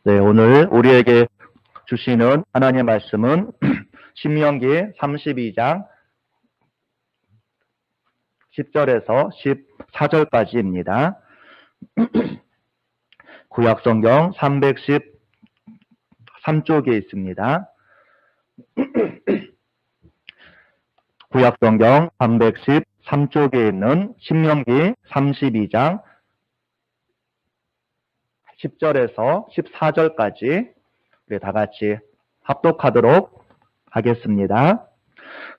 네, 오늘 우리에게 주시는 하나님의 말씀은 신명기 32장 10절에서 14절까지입니다. 구약성경 313쪽에 있습니다. 구약성경 313쪽에 있는 신명기 32장 10절에서 14절까지 우리 다 같이 합독하도록 하겠습니다.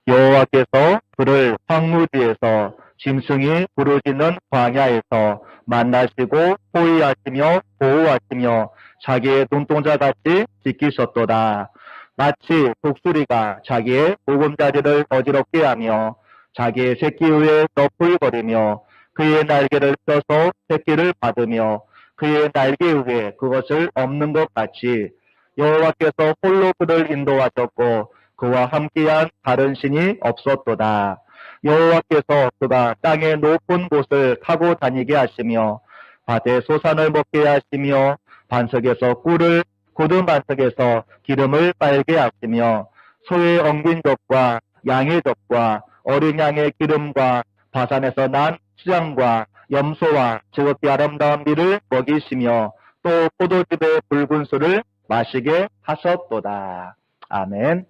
여호와께서 그를 황무지에서 짐승이 부르짖는 광야에서 만나시고 호위하시며 보호하시며 자기의 눈동자같이 지키셨도다. 마치 독수리가 자기의 보금자리를 어지럽게 하며 자기의 새끼 위에 너풀거리며 그의 날개를 펴서 새끼를 받으며 그의 날개 위에 그것을 엎는 것 같이 여호와께서 홀로 그를 인도하셨고 그와 함께한 다른 신이 없었도다. 여호와께서 그가 땅의 높은 곳을 타고 다니게 하시며 밭에 소산을 먹게 하시며 반석에서 꿀을 굳은 반석에서 기름을 빨게 하시며 소의 엉긴 젖과 양의 젖과 어린 양의 기름과 바산에서 난 수장과 염소와 즐겁게 아름다운 밀을 먹이시며 또 포도즙의 붉은 술을 마시게 하셨도다. 아멘.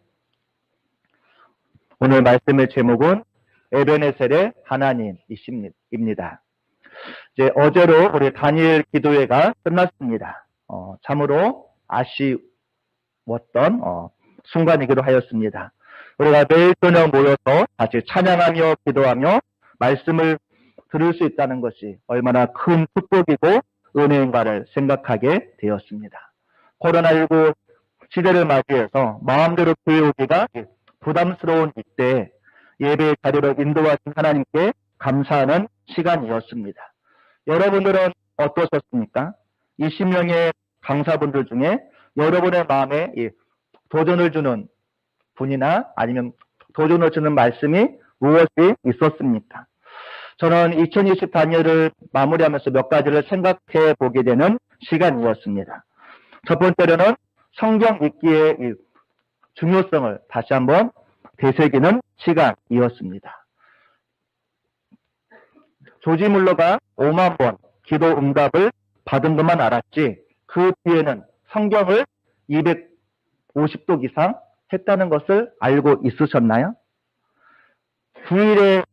오늘 말씀의 제목은 에베네셀의 하나님이십니다. 이제 어제로 우리 다니엘 기도회가 끝났습니다. 참으로 아쉬웠던 순간이기도 하였습니다. 우리가 매일 저녁 모여서 다시 찬양하며 기도하며 말씀을 들을 수 있다는 것이 얼마나 큰 축복이고 은혜인가를 생각하게 되었습니다. 코로나19 시대를 맞이해서 마음대로 교회 오기가 부담스러운 이때 예배의 자리로 인도하신 하나님께 감사하는 시간이었습니다. 여러분들은 어떠셨습니까? 20명의 강사분들 중에 여러분의 마음에 도전을 주는 분이나 아니면 도전을 주는 말씀이 무엇이 있었습니까? 저는 2020 다니엘을 마무리하면서 몇 가지를 생각해 보게 되는 시간이었습니다. 첫 번째로는 성경 읽기의 중요성을 다시 한번 되새기는 시간이었습니다. 조지 물러가 5만 번 기도 응답을 받은 것만 알았지 그 뒤에는 성경을 250독 이상 했다는 것을 알고 있으셨나요? 9일에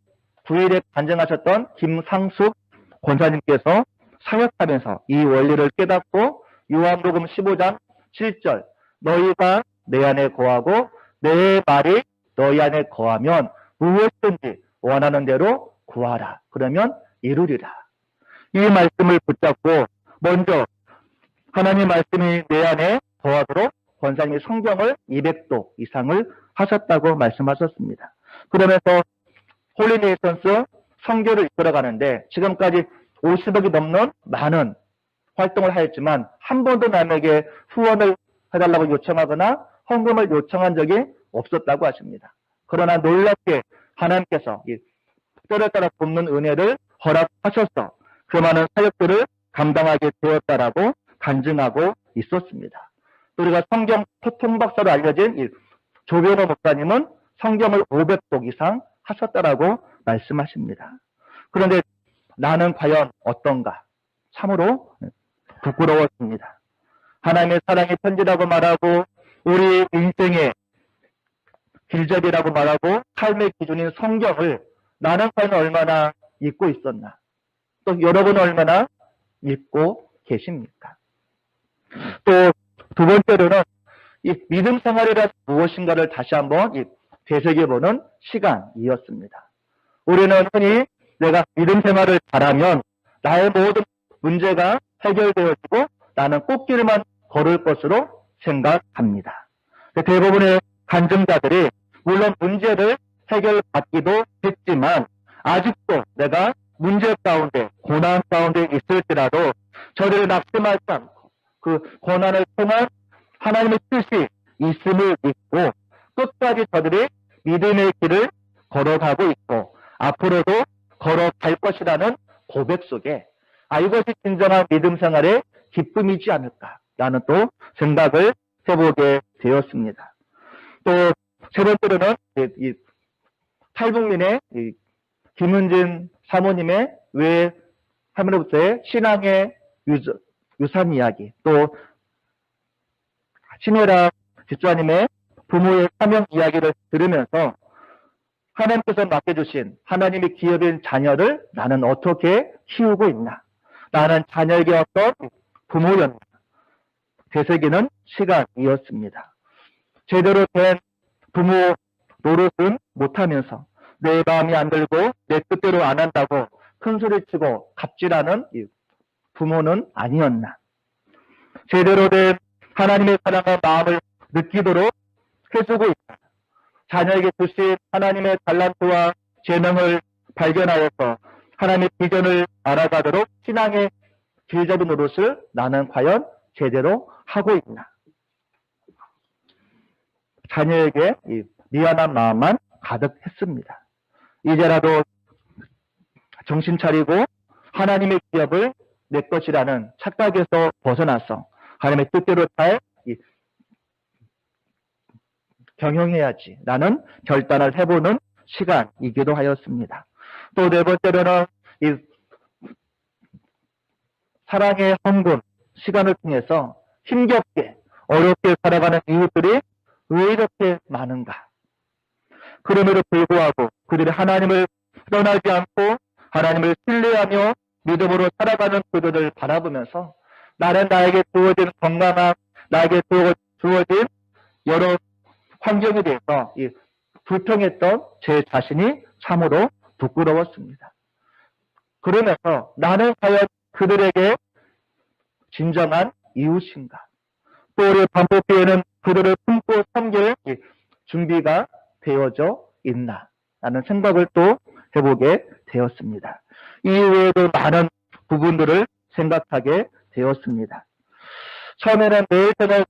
간증하셨던 김상숙 권사님께서 사역하면서 이 원리를 깨닫고 요한복음 15장 7절 너희가 내 안에 거하고 내 말이 너희 안에 거하면 무엇이든지 원하는 대로 구하라. 그러면 이루리라. 이 말씀을 붙잡고 먼저 하나님 말씀이 내 안에 거하도록 권사님이 성경을 200독 이상을 하셨다고 말씀하셨습니다. 그러면서 홀리네이션스 선교를 이끌어가는데 지금까지 50억이 넘는 많은 활동을 하였지만 한 번도 남에게 후원을 해달라고 요청하거나 헌금을 요청한 적이 없었다고 하십니다. 그러나 놀랍게 하나님께서 때에 따라 돕는 은혜를 허락하셔서 그 많은 사역들을 감당하게 되었다라고 간증하고 있었습니다. 우리가 성경 통박사로 알려진 조변호 목사님은 성경을 500독 이상 하셨다라고 말씀하십니다. 그런데 나는 과연 어떤가? 참으로 부끄러웠습니다. 하나님의 사랑의 편지라고 말하고 우리 인생의 길잡이라고 말하고 삶의 기준인 성경을 나는 과연 얼마나 읽고 있었나? 또 여러분은 얼마나 읽고 계십니까? 또 두 번째로는 이 믿음 생활이란 무엇인가를 다시 한번 되새겨보는 시간이었습니다. 우리는 흔히 내가 믿음 생활을 잘하면 나의 모든 문제가 해결되어지고 나는 꽃길만 걸을 것으로 생각합니다. 대부분의 간증자들이 물론 문제를 해결받기도 했지만 아직도 내가 문제 가운데 고난 가운데 있을지라도 저들을 낙심하지 않고 그 고난을 통한 하나님의 뜻이 있음을 믿고 끝까지 저들이 믿음의 길을 걸어가고 있고 앞으로도 걸어갈 것이라는 고백 속에 이것이 진정한 믿음 생활의 기쁨이지 않을까 라는 또 생각을 해보게 되었습니다. 또 세 번째로는 이 탈북민의 김은진 사모님의 외 할머니부터의 신앙의 유산 이야기, 또 신혜라 집사님의 부모의 사명 이야기를 들으면서 하나님께서 맡겨주신 하나님의 기업인 자녀를 나는 어떻게 키우고 있나, 나는 자녀에게 어떤 부모였나 되새기는 시간이었습니다. 제대로 된 부모 노릇은 못하면서 내 마음이 안 들고 내 뜻대로 안 한다고 큰소리치고 갑질하는 부모는 아니었나. 제대로 된 하나님의 사랑과 마음을 느끼도록 해주고 있다. 자녀에게 주신 하나님의 달란트와 재능을 발견하여서 하나님의 비전을 알아가도록 신앙의 길잡이 노릇을 나는 과연 제대로 하고 있나. 자녀에게 미안한 마음만 가득했습니다. 이제라도 정신 차리고 하나님의 기업을 내 것이라는 착각에서 벗어나서 하나님의 뜻대로 잘 경영해야지 라는 결단을 해보는 시간이기도 하였습니다. 또 네 번째로는 이 사랑의 헌금 시간을 통해서 힘겹게 어렵게 살아가는 이웃들이 왜 이렇게 많은가. 그럼에도 불구하고 그들이 하나님을 떠나지 않고 하나님을 신뢰하며 믿음으로 살아가는 그들을 바라보면서 나는 나에게 주어진 건강함, 나에게 주어진 여러 환경에 대해서 불평했던 제 자신이 참으로 부끄러웠습니다. 그러면서 나는 과연 그들에게 진정한 이웃인가? 또 우리 반복기에는 그들을 품고 섬길 준비가 되어져 있나? 라는 생각을 또 해보게 되었습니다. 이외에도 많은 부분들을 생각하게 되었습니다. 처음에는 매일 저녁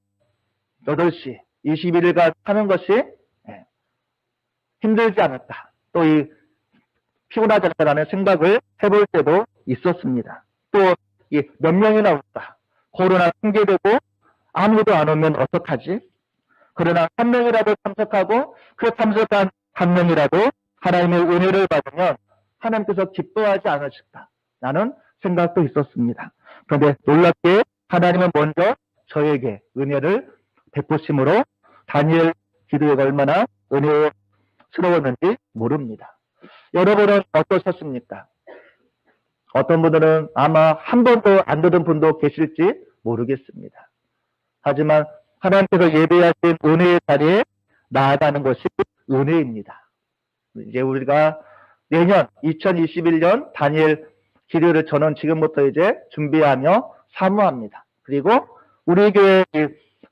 8시 21일간 하는 것이 힘들지 않을까, 또 피곤하지 않을까라는 생각을 해볼 때도 있었습니다. 또 몇 명이나 올까, 코로나 핑계대고 아무도 안 오면 어떡하지? 그러나 한 명이라도 참석하고 그 참석한 한 명이라도 하나님의 은혜를 받으면 하나님께서 기뻐하지 않으실까 라는 생각도 있었습니다. 그런데 놀랍게 하나님은 먼저 저에게 은혜를 베푸심으로 다니엘 기도가 얼마나 은혜스러웠는지 모릅니다. 여러분은 어떠셨습니까? 어떤 분들은 아마 한 번도 안 들은 분도 계실지 모르겠습니다. 하지만 하나님께서 예배하신 은혜의 자리에 나아가는 것이 은혜입니다. 이제 우리가 내년 2021년 다니엘 기도를 저는 지금부터 이제 준비하며 사모합니다. 그리고 우리 교회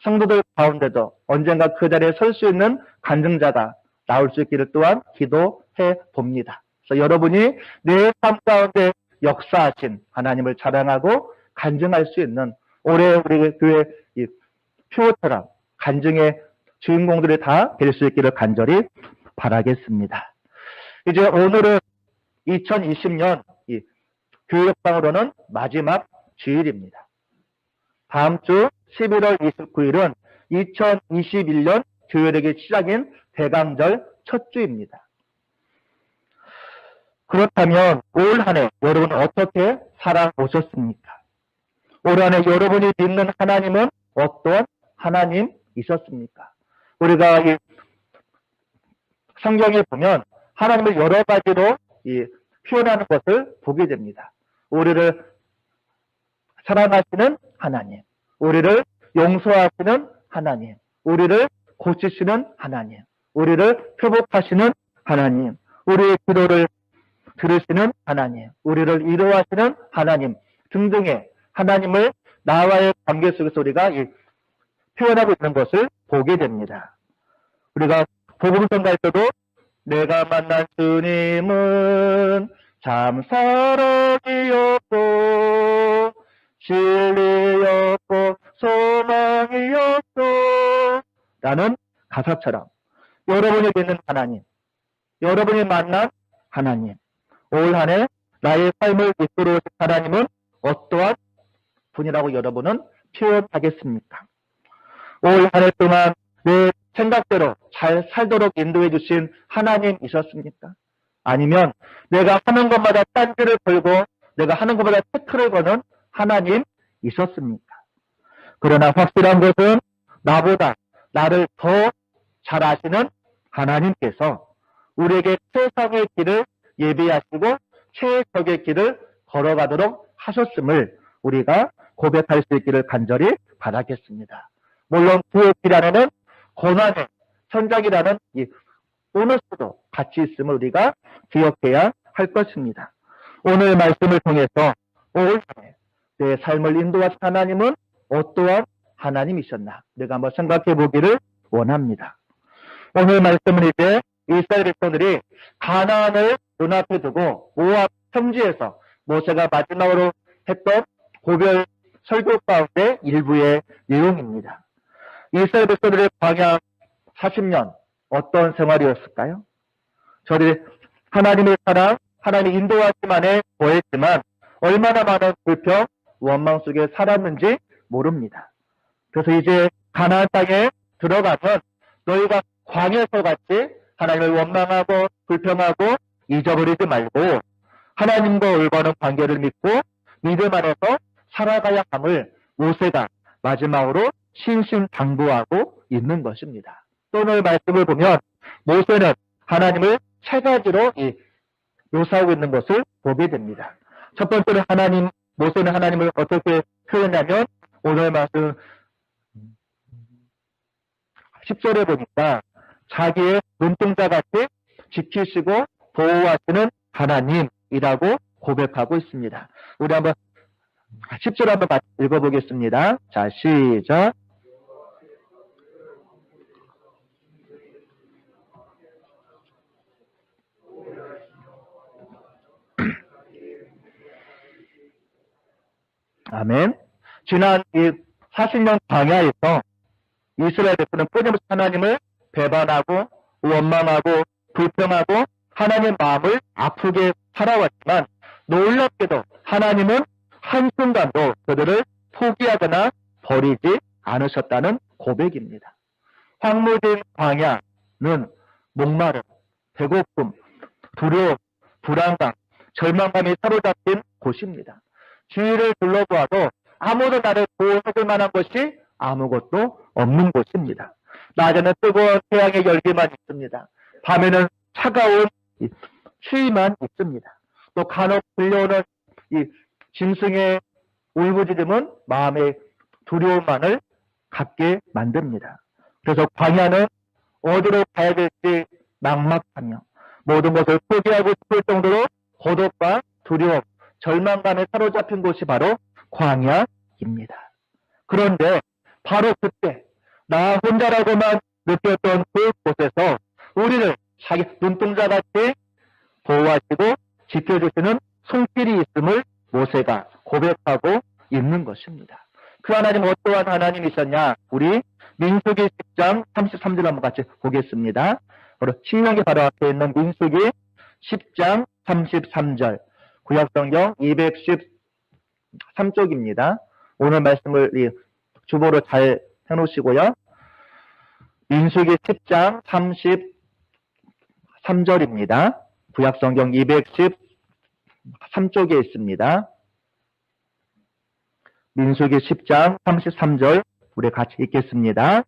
성도들 가운데도 언젠가 그 자리에 설 수 있는 간증자가 나올 수 있기를 또한 기도해 봅니다. 그래서 여러분이 내 삶 가운데 역사하신 하나님을 자랑하고 간증할 수 있는 올해 우리 교회 표처럼 간증의 주인공들이 다 될 수 있기를 간절히 바라겠습니다. 이제 오늘은 2020년 교육상으로는 마지막 주일입니다. 다음 주 11월 29일은 2021년 교회歴의 시작인 대강절 첫 주입니다. 그렇다면 올 한 해 여러분은 어떻게 살아오셨습니까? 올 한 해 여러분이 믿는 하나님은 어떤 하나님이셨습니까? 우리가 성경에 보면 하나님을 여러 가지로 표현하는 것을 보게 됩니다. 우리를 사랑하시는 하나님, 우리를 용서하시는 하나님, 우리를 고치시는 하나님, 우리를 회복하시는 하나님, 우리의 기도를 들으시는 하나님, 우리를 위로하시는 하나님 등등의 하나님을 나와의 관계 속에서 우리가 표현하고 있는 것을 보게 됩니다. 우리가 복음성가할 때도 내가 만난 주님은 참 사랑이었고 진리였고 소망이었고 라는 가사처럼 여러분이 믿는 하나님, 여러분이 만난 하나님, 올 한 해 나의 삶을 이끌어 오신 하나님은 어떠한 분이라고 여러분은 표현하겠습니까? 올 한 해 동안 내 생각대로 잘 살도록 인도해 주신 하나님이셨습니까? 아니면 내가 하는 것마다 딴지를 걸고 내가 하는 것마다 태클을 거는 하나님이셨습니까? 그러나 확실한 것은 나보다 나를 더 잘 아시는 하나님께서 우리에게 최상의 길을 예비하시고 최적의 길을 걸어가도록 하셨음을 우리가 고백할 수 있기를 간절히 바라겠습니다. 물론 그 길 안에는 고난의 현장이라는 이 보너스도 같이 있음을 우리가 기억해야 할 것입니다. 오늘 말씀을 통해서 올 한해 내 삶을 인도하신 하나님은 어떠한 하나님이셨나 내가 한번 생각해 보기를 원합니다. 오늘 말씀은 이제 이스라엘 백성들이 가나안을 눈앞에 두고 모압 평지에서 모세가 마지막으로 했던 고별 설교 가운데 일부의 내용입니다. 이스라엘 백성들의 광야 40년 어떤 생활이었을까요? 저들이 하나님의 사랑, 하나님의 인도하심 안에 거했지만 얼마나 많은 불평, 원망 속에 살았는지 모릅니다. 그래서 이제 가나안 땅에 들어가면 너희가 광야에서 같이 하나님을 원망하고 불평하고 잊어버리지 말고 하나님과 올바른 관계를 믿고 믿음 안에서 살아가야 함을 모세가 마지막으로 신신당부하고 있는 것입니다. 또 오늘 말씀을 보면 모세는 하나님을 세 가지로 묘사하고 있는 것을 보게 됩니다. 첫 번째는 모세는 하나님을 어떻게 표현하냐면 오늘 말씀 10절에 보니까 자기의 눈동자같이 지키시고 보호하시는 하나님이라고 고백하고 있습니다. 우리 한번 10절 한번 같이 읽어보겠습니다. 자, 시작. 아멘. 지난 이 40년 광야에서 이스라엘 백성은 끊임없이 하나님을 배반하고 원망하고 불평하고 하나님 마음을 아프게 살아왔지만 놀랍게도 하나님은 한순간도 그들을 포기하거나 버리지 않으셨다는 고백입니다. 황무진 광야는 목마름, 배고픔, 두려움, 불안감, 절망감이 사로잡힌 곳입니다. 주위를 둘러보아도 아무도 나를 보호해줄 만한 것이 아무것도 없는 곳입니다. 낮에는 뜨거운 태양의 열기만 있습니다. 밤에는 차가운 추위만 있습니다. 또 간혹 들려오는 이 짐승의 울부짖음은 마음의 두려움만을 갖게 만듭니다. 그래서 광야는 어디로 가야 될지 막막하며 모든 것을 포기하고 싶을 정도로 고독과 두려움, 절망감에 사로잡힌 곳이 바로 광야입니다. 그런데 바로 그때 나 혼자라고만 느꼈던 그곳에서 우리를 자기 눈동자같이 보호하시고 지켜주시는 손길이 있음을 모세가 고백하고 있는 것입니다. 그 하나님 어떠한 하나님이셨냐? 우리 민수기 10장 33절 한번 같이 보겠습니다. 바로 신명기 바로 앞에 있는 민수기 10장 33절 구약성경 213쪽입니다. 오늘 말씀을 주보로 잘 해놓으시고요. 민수기 10장 33절입니다. 구약성경 213쪽에 있습니다. 민수기 10장 33절 우리 같이 읽겠습니다.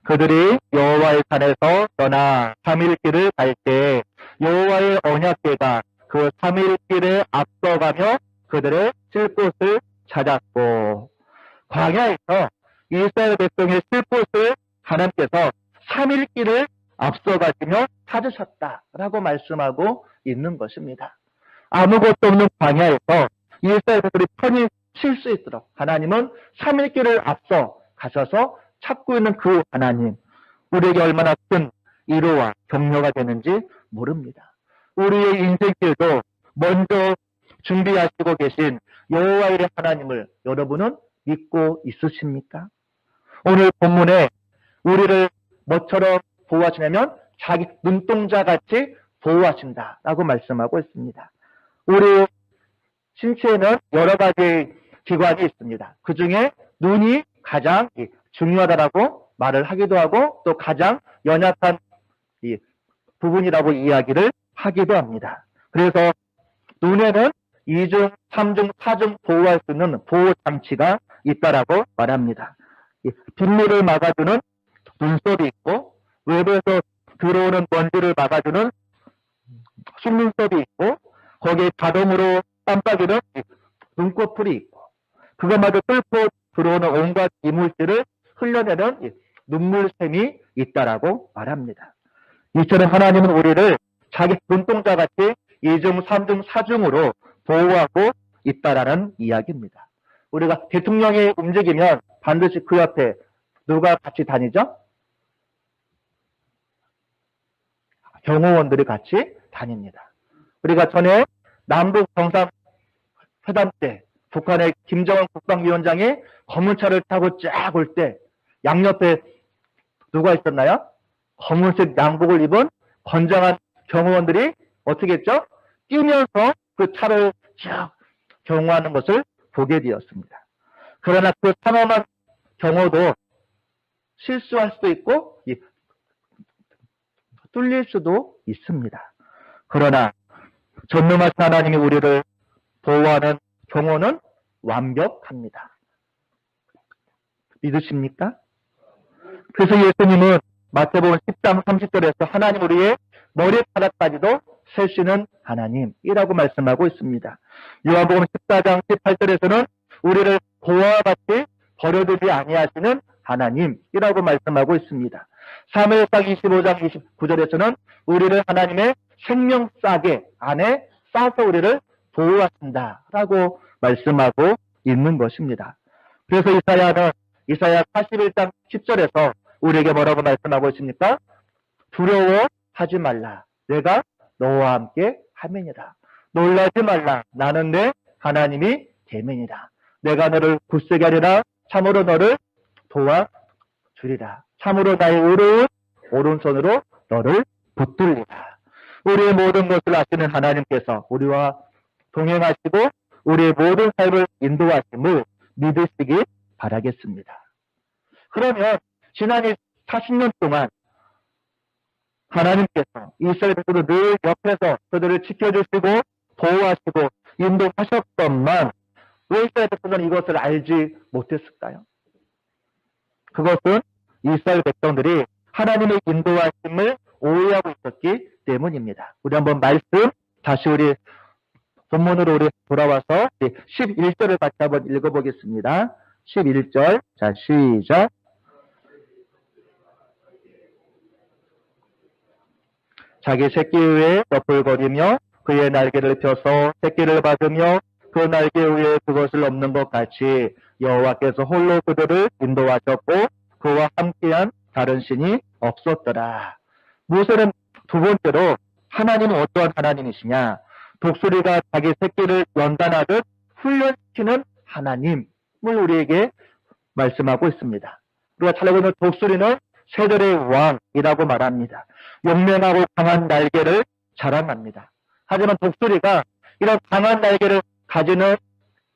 그들이 여호와의 산에서 떠나 3일 길을 갈 때 여호와의 언약궤가 그 3일 길에 앞서가며 그들의 쉴 곳을 찾았고, 광야에서 이스라엘 백성의 쉴 곳을 하나님께서 3일 길을 앞서가시며 찾으셨다라고 말씀하고 있는 것입니다. 아무것도 없는 광야에서 이스라엘 백성이 편히 쉴 수 있도록 하나님은 3일 길을 앞서 가셔서 찾고 있는 그 하나님, 우리에게 얼마나 큰 위로와 격려가 되는지 모릅니다. 우리의 인생길도 먼저 준비하시고 계신 여호와의 하나님을 여러분은 믿고 있으십니까? 오늘 본문에 우리를 뭐처럼 보호하시냐면 자기 눈동자같이 보호하신다라고 말씀하고 있습니다. 우리 신체에는 여러 가지 기관이 있습니다. 그 중에 눈이 가장 중요하다라고 말을 하기도 하고 또 가장 연약한 이 부분이라고 이야기를 하기도 합니다. 그래서 눈에는 2중, 3중, 4중 보호할 수 있는 보호 장치가 있다라고 말합니다. 빗물을 막아주는 눈썹이 있고 외부에서 들어오는 먼지를 막아주는 속눈썹이 있고 거기에 자동으로 깜빡이는 눈꺼풀이 있고 그것마저 뚫고 들어오는 온갖 이물질을 흘려내는 눈물샘이 있다라고 말합니다. 이처럼 하나님은 우리를 자기 눈동자같이 2중, 3중, 4중으로 보호하고 있다라는 이야기입니다. 우리가 대통령이 움직이면 반드시 그 옆에 누가 같이 다니죠? 경호원들이 같이 다닙니다. 우리가 전에 남북 정상회담 때 북한의 김정은 국방위원장이 검은 차를 타고 쫙 올 때 양옆에 누가 있었나요? 검은색 양복을 입은 건장한 경호원들이 어떻게 했죠? 뛰면서 그 차를 쭉 경호하는 것을 보게 되었습니다. 그러나 그 참엄한 경호도 실수할 수도 있고 뚫릴 수도 있습니다. 그러나 전능하신 하나님이 우리를 보호하는 경호는 완벽합니다. 믿으십니까? 그래서 예수님은 마태복음 10장 30절에서 하나님 우리의 머리카락까지도 세시는 하나님이라고 말씀하고 있습니다. 요한복음 14장 18절에서는 우리를 고아와 같이 버려두지 아니하시는 하나님이라고 말씀하고 있습니다. 사무엘상 25장 29절에서는 우리를 하나님의 생명싸개 안에 싸서 우리를 보호하신다라고 말씀하고 있는 것입니다. 그래서 이사야 41장 10절에서 우리에게 뭐라고 말씀하고 있습니까? 두려워하지 말라. 내가 너와 함께 함이니라. 놀라지 말라. 나는 내 하나님이 됨이니라. 내가 너를 굳세게 하리라. 참으로 너를 도와주리라. 참으로 나의 의로운 오른손으로 너를 붙들리라. 우리의 모든 것을 아시는 하나님께서 우리와 동행하시고 우리의 모든 삶을 인도하심을 믿으시기 바라겠습니다. 그러면 지난 40년 동안 하나님께서 이스라엘 백성들 늘 옆에서 그들을 지켜주시고 보호하시고 인도하셨건만 왜 이스라엘 백성들은 이것을 알지 못했을까요? 그것은 이스라엘 백성들이 하나님의 인도하심을 오해하고 있었기 때문입니다. 우리 한번 말씀 다시 우리 본문으로 우리 돌아와서 11절을 같이 한번 읽어보겠습니다. 11절 자 시작. 자기 새끼 위에 너풀거리며 그의 날개를 펴서 새끼를 받으며 그 날개 위에 그것을 엎는 것 같이 여호와께서 홀로 그들을 인도하셨고 그와 함께한 다른 신이 없었더라. 모세는 두 번째로 하나님은 어떠한 하나님이시냐? 독수리가 자기 새끼를 연단하듯 훈련시키는 하나님을 우리에게 말씀하고 있습니다. 우리가 잘 알고 있는 독수리는 새들의 왕이라고 말합니다. 용맹하고 강한 날개를 자랑합니다. 하지만 독수리가 이런 강한 날개를 가지는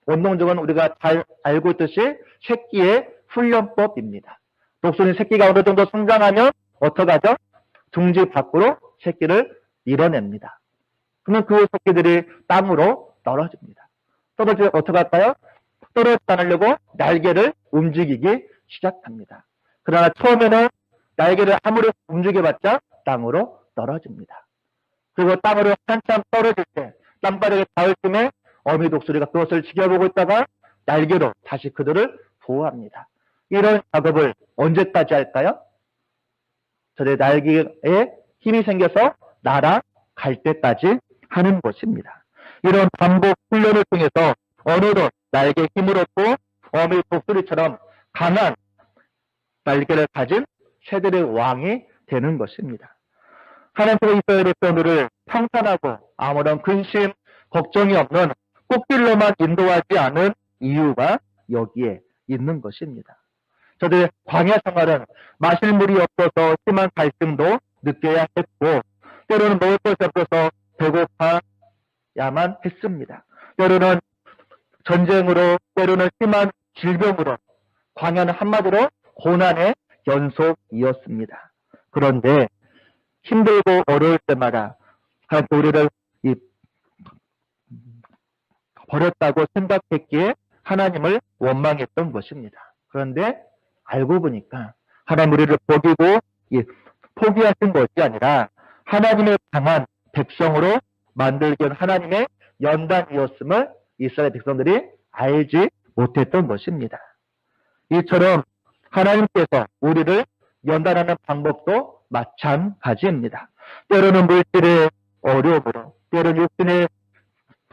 원동력은 우리가 잘 알고 있듯이 새끼의 훈련법입니다. 독수리 새끼가 어느 정도 성장하면 어떻게 하죠? 둥지 밖으로 새끼를 밀어냅니다. 그러면 그 새끼들이 땅으로 떨어집니다. 떨어지면 어떻게 할까요? 떨어지지 않으려고 날개를 움직이기 시작합니다. 그러나 처음에는 날개를 아무리 움직여봤자 땅으로 떨어집니다. 그리고 땅으로 한참 떨어질 때 땅바닥에 닿을 쯤에 어미 독수리가 그것을 지켜보고 있다가 날개로 다시 그들을 보호합니다. 이런 작업을 언제까지 할까요? 저의 날개에 힘이 생겨서 날아갈 때까지 하는 것입니다. 이런 반복 훈련을 통해서 어느덧 날개에 힘을 얻고 어미 독수리처럼 강한 날개를 가진 새들의 왕이 되는 것입니다. 하나님께서 이스라엘 백성들을 평탄하고 아무런 근심, 걱정이 없는 꽃길로만 인도하지 않은 이유가 여기에 있는 것입니다. 저들의 광야 생활은 마실 물이 없어서 심한 갈증도 느껴야 했고 때로는 먹을 것이 없어서 배고파야만 했습니다. 때로는 전쟁으로 때로는 심한 질병으로 광야는 한마디로 고난의 연속이었습니다. 그런데 힘들고 어려울 때마다 하나님 우리를 버렸다고 생각했기에 하나님을 원망했던 것입니다. 그런데 알고 보니까 하나님 우리를 버리고 포기하신 것이 아니라 하나님의 강한 백성으로 만들기 위한 하나님의 연단이었음을 이스라엘 백성들이 알지 못했던 것입니다. 이처럼 하나님께서 우리를 연단하는 방법도 마찬가지입니다. 때로는 물질의 어려움으로, 때로는 육신의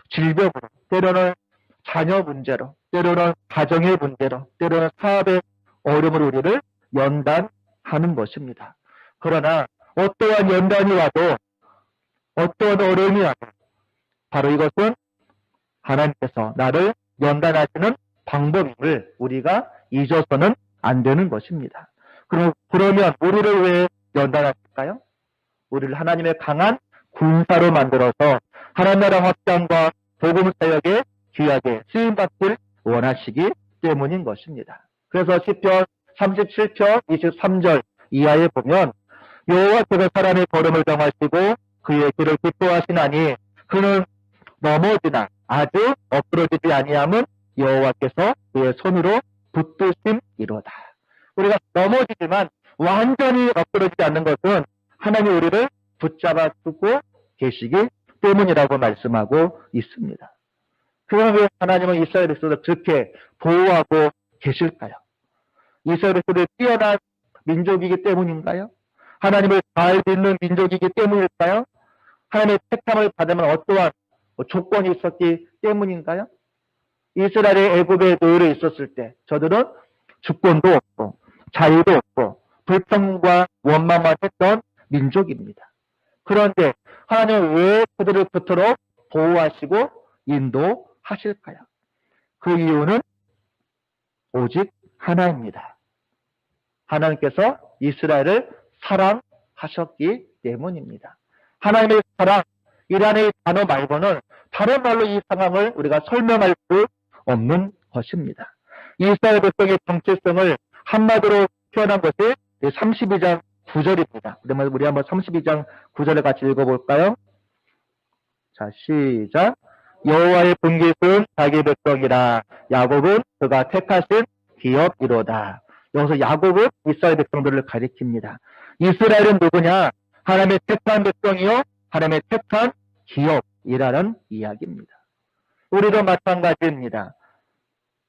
질병으로, 때로는 자녀 문제로, 때로는 가정의 문제로, 때로는 사업의 어려움으로 우리를 연단하는 것입니다. 그러나 어떠한 연단이 와도, 어떠한 어려움이 와도 바로 이것은 하나님께서 나를 연단하시는 방법임을 우리가 잊어서는 안 되는 것입니다. 그러면 우리를 왜 연단하실까요? 우리를 하나님의 강한 군사로 만들어서 하나님 나라 확장과 복음 사역에 귀하게 쓰임받길 원하시기 때문인 것입니다. 그래서 시편 37편 23절 이하에 보면 여호와께서 사람의 걸음을 정하시고 그의 길을 기뻐하시나니 그는 넘어지나 아주 엎드러지지 아니함은 여호와께서 그의 손으로 붙드심이로다. 우리가 넘어지지만 완전히 엎드러지지 않는 것은 하나님이 우리를 붙잡아 두고 계시기 때문이라고 말씀하고 있습니다. 그러면 왜 하나님은 이스라엘 백성을 그렇게 보호하고 계실까요? 이스라엘 백성들이 뛰어난 민족이기 때문인가요? 하나님을 잘 믿는 민족이기 때문일까요? 하나님의 택함을 받으면 어떠한 조건이 있었기 때문인가요? 이스라엘의 애굽에 노예로 있었을 때 저들은 주권도 없고 자유도 없고 불평과 원망만 했던 민족입니다. 그런데 하나님은 왜 그들을 그토록 보호하시고 인도하실까요? 그 이유는 오직 하나입니다. 하나님께서 이스라엘을 사랑하셨기 때문입니다. 하나님의 사랑이라는 단어 말고는 다른 말로 이 상황을 우리가 설명할 수 없는 것입니다. 이스라엘 백성의 정체성을 한마디로 표현한 것이 32장 9절입니다. 그러면 우리 한번 32장 9절을 같이 읽어볼까요? 자, 시작. 여호와의 분깃은 자기 백성이라 야곱은 그가 택하신 기업이로다. 여기서 야곱은 이스라엘 백성들을 가리킵니다. 이스라엘은 누구냐? 하나님의 택한 백성이요 하나님의 택한 기업이라는 이야기입니다. 우리도 마찬가지입니다.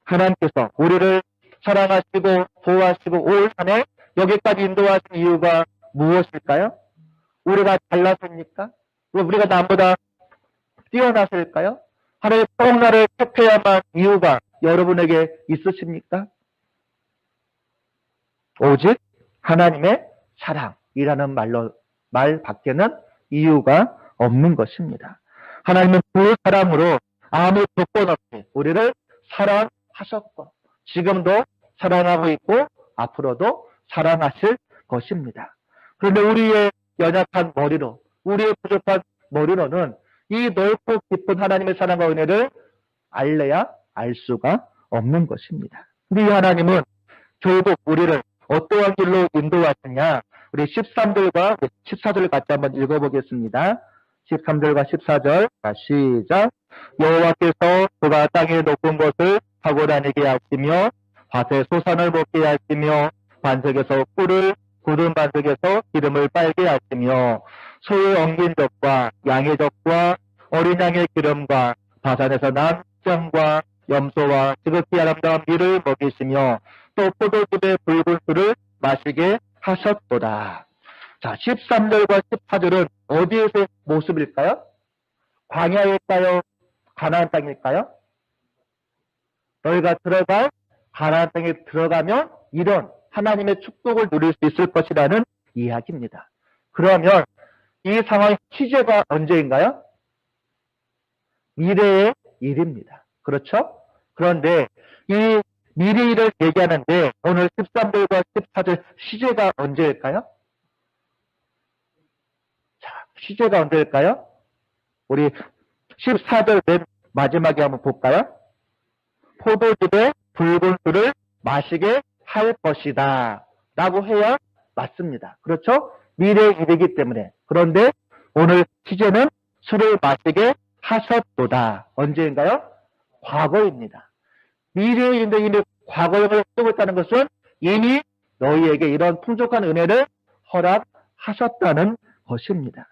하나님께서 우리를 사랑하시고 보호하시고 올 한해 여기까지 인도하신 이유가 무엇일까요? 우리가 잘나서입니까? 우리가 남보다 뛰어나서일까요? 하나님의 꼭 나를 택해야만 이유가 여러분에게 있으십니까? 오직 하나님의 사랑이라는 말 밖에는 이유가 없는 것입니다. 하나님은 그 사랑으로 아무 조건 없이 우리를 사랑하셨고 지금도 사랑하고 있고 앞으로도 사랑하실 것입니다. 그런데 우리의 연약한 머리로 우리의 부족한 머리로는 이 넓고 깊은 하나님의 사랑과 은혜를 알래야 알 수가 없는 것입니다. 우리 하나님은 결국 우리를 어떠한 길로 인도하시냐? 우리 13절과 14절 같이 한번 읽어보겠습니다. 13절과 14절 시작. 여호와께서 그가 땅의 높은 것을 타고 다니게 하시며 밭에 소산을 먹게 하시며 반석에서 꿀을 굳은 반석에서 기름을 빨게 하시며 소의 엉긴 젖과 양의 젖과 어린 양의 기름과 바산에서 난 짱과 염소와 지극히 아름다운 밀을 먹이시며 또 포도즙의 붉은 술을 마시게 하셨도다. 자, 13절과 14절은 어디에서의 모습일까요? 광야일까요? 가나안 땅일까요? 너희가 들어갈 가나안 땅에 들어가면 이런 하나님의 축복을 누릴 수 있을 것이라는 이야기입니다. 그러면 이 상황의 시제가 언제인가요? 미래의 일입니다. 그렇죠? 그런데 이 미래 일을 얘기하는데 오늘 13절과 14절 시제가 언제일까요? 자, 시제가 언제일까요? 우리 14절 맨 마지막에 한번 볼까요? 포도즙에 붉은 술을 마시게 할 것이다 라고 해야 맞습니다. 그렇죠? 미래의 일이기 때문에. 그런데 오늘 시제는 술을 마시게 하셨도다. 언제인가요? 과거입니다. 미래의 일인데 이미 과거형을 쓰고 있다는 것은 이미 너희에게 이런 풍족한 은혜를 허락하셨다는 것입니다.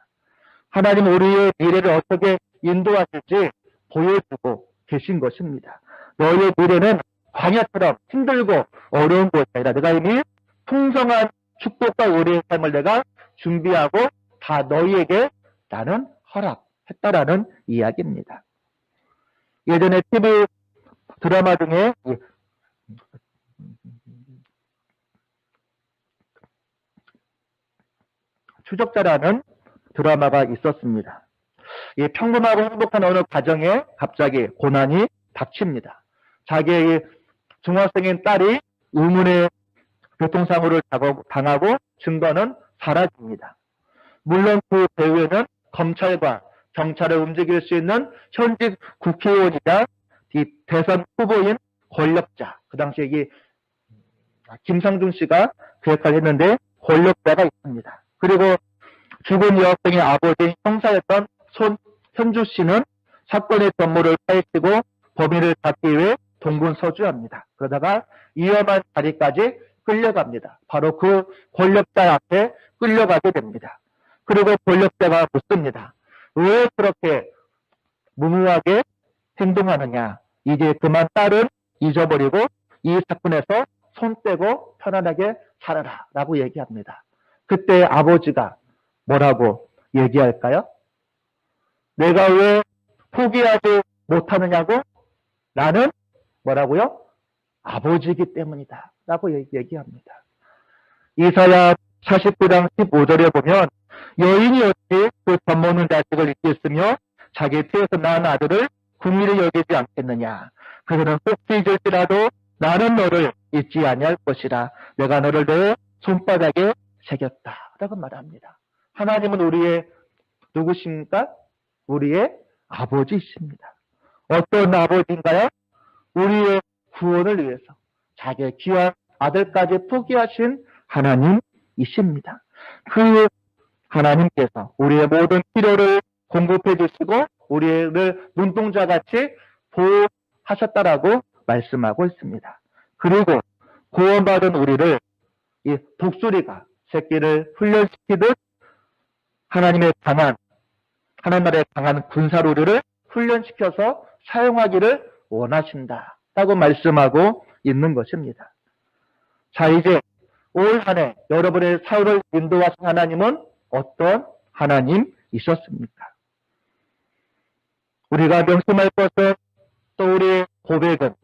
하나님 우리의 미래를 어떻게 인도하실지 보여주고 계신 것입니다. 너희의 미래는 광야처럼 힘들고 어려운 것이 아니라 내가 이미 풍성한 축복과 의리의 삶을 내가 준비하고 다 너희에게 나는 허락했다라는 이야기입니다. 예전에 TV 드라마 중에 추적자라는 드라마가 있었습니다. 이 평범하고 행복한 어느 가정에 갑자기 고난이 닥칩니다. 자기의 중학생인 딸이 의문의 교통사고를 당하고 증거는 사라집니다. 물론 그 배후에는 검찰과 경찰을 움직일 수 있는 현직 국회의원이자 이 대선 후보인 권력자, 그 당시에 이 김상중 씨가 그 역할을 했는데 권력자가 있습니다. 그리고 죽은 여학생의 아버지 형사였던 손현주 씨는 사건의 전모를 파헤치고 범인을 잡기 위해 동분서주합니다. 그러다가 위험한 자리까지 끌려갑니다. 바로 그 권력자 앞에 끌려가게 됩니다. 그리고 권력자가 묻습니다. 왜 그렇게 무모하게 행동하느냐? 이제 그만 딸은 잊어버리고 이 사건에서 손 떼고 편안하게 살아라 라고 얘기합니다. 그때 아버지가 뭐라고 얘기할까요? 내가 왜 포기하지 못하느냐고? 나는 뭐라고요? 아버지이기 때문이다 라고 얘기합니다. 이사야 49장 15절에 보면 여인이 어찌 그 젖먹는 자식을 잊겠으며 자기 태에서 낳은 아들을 궁일히 여기지 않겠느냐. 그들은 혹시 잊을지라도 나는 너를 잊지 아니할 것이라. 내가 너를 내 손바닥에 새겼다 라고 말합니다. 하나님은 우리의 누구십니까? 우리의 아버지이십니다. 어떤 아버지인가요? 우리의 구원을 위해서 자기의 귀한 아들까지 포기하신 하나님이십니다. 그 하나님께서 우리의 모든 필요를 공급해 주시고 우리를 눈동자같이 보호하셨다라고 말씀하고 있습니다. 그리고 구원받은 우리를 이 독수리가 새끼를 훈련시키듯 하나님 나라의 강한 군사로를 훈련시켜서 사용하기를 원하신다라고 말씀하고 있는 것입니다. 자, 이제 올 한 해 여러분의 삶을 인도하신 하나님은 어떤 하나님이셨습니까? 우리가 명심할 것은 또 우리의 고백은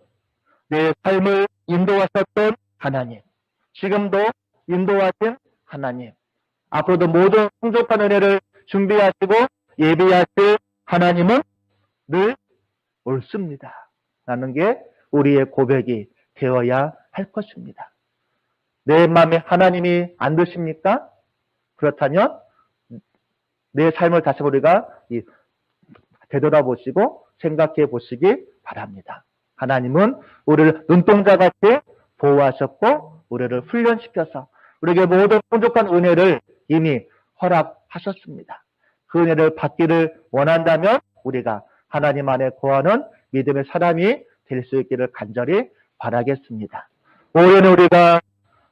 내 삶을 인도하셨던 하나님, 지금도 인도하신 하나님, 앞으로도 모든 풍족한 은혜를 준비하시고 예비하실 하나님은 늘 옳습니다. 라는 게 우리의 고백이 되어야 할 것입니다. 내 마음에 하나님이 안 드십니까? 그렇다면 내 삶을 다시 우리가 되돌아보시고 생각해 보시기 바랍니다. 하나님은 우리를 눈동자같이 보호하셨고 우리를 훈련시켜서 우리에게 모든 풍족한 은혜를 이미 허락하셨습니다. 그 은혜를 받기를 원한다면 우리가 하나님 안에 거하는 믿음의 사람이 될 수 있기를 간절히 바라겠습니다. 올해는 우리가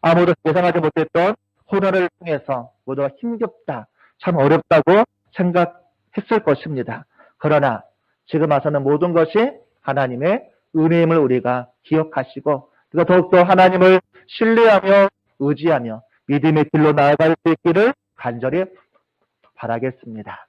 아무도 예상하지 못했던 코로나를 통해서 모두가 힘겹다, 참 어렵다고 생각했을 것입니다. 그러나 지금 와서는 모든 것이 하나님의 은혜임을 우리가 기억하시고 그리고 더욱더 하나님을 신뢰하며 의지하며 믿음의 길로 나아갈 수 있기를 간절히 바라겠습니다.